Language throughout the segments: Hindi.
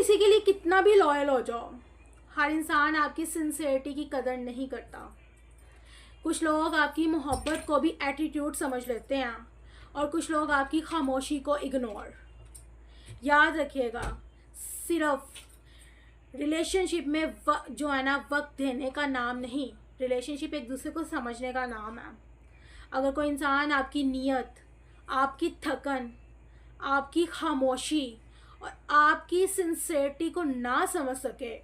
किसी के लिए कितना भी लॉयल हो जाओ, हर इंसान आपकी सिंसियरिटी की कदर नहीं करता। कुछ लोग आपकी मोहब्बत को भी एटीट्यूड समझ लेते हैं और कुछ लोग आपकी खामोशी को इग्नोर। याद रखिएगा, सिर्फ रिलेशनशिप में जो है ना, वक्त देने का नाम नहीं, रिलेशनशिप एक दूसरे को समझने का नाम है। अगर कोई इंसान आपकी नीयत, आपकी थकन, आपकी खामोशी और आपकी सिंसियरिटी को ना समझ सके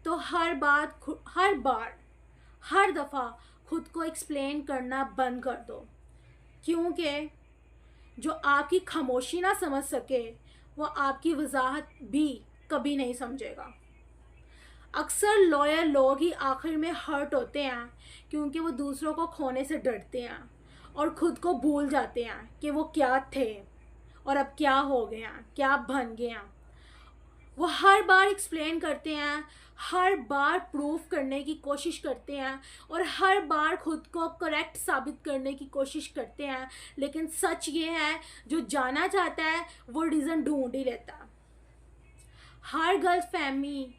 तो हर दफ़ा खुद को एक्सप्लेन करना बंद कर दो, क्योंकि जो आपकी खामोशी ना समझ सके वो आपकी वजाहत भी कभी नहीं समझेगा। अक्सर लॉयल लोग ही आखिर में हर्ट होते हैं, क्योंकि वो दूसरों को खोने से डरते हैं और ख़ुद को भूल जाते हैं कि वो क्या थे और अब क्या हो गया, क्या बन गया। वो हर बार एक्सप्लेन करते हैं, हर बार प्रूफ करने की कोशिश करते हैं और हर बार खुद को करेक्ट साबित करने की कोशिश करते हैं, लेकिन सच ये है, जो जाना चाहता है वो रीज़न ढूंढ ही लेता। हर गलतफहमी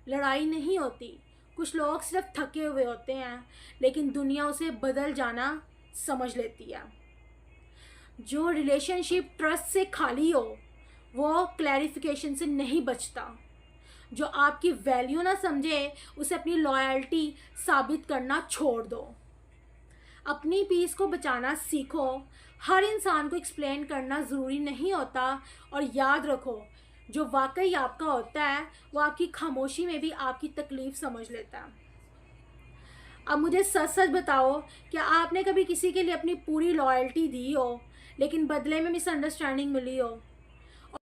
लड़ाई नहीं होती। कुछ लोग सिर्फ थके हुए होते हैं, लेकिन दुनिया उसे बदल जाना समझ लेती है। जो रिलेशनशिप ट्रस्ट से खाली हो वो क्लैरिफिकेशन से नहीं बचता। जो आपकी वैल्यू ना समझे उसे अपनी लॉयल्टी साबित करना छोड़ दो। अपनी पीस को बचाना सीखो। हर इंसान को एक्सप्लेन करना ज़रूरी नहीं होता, और याद रखो, जो वाकई आपका होता है वो आपकी खामोशी में भी आपकी तकलीफ़ समझ लेता है। अब मुझे सच सच बताओ, क्या आपने कभी किसी के लिए अपनी पूरी लॉयल्टी दी हो लेकिन बदले में मिसअंडरस्टैंडिंग मिली हो?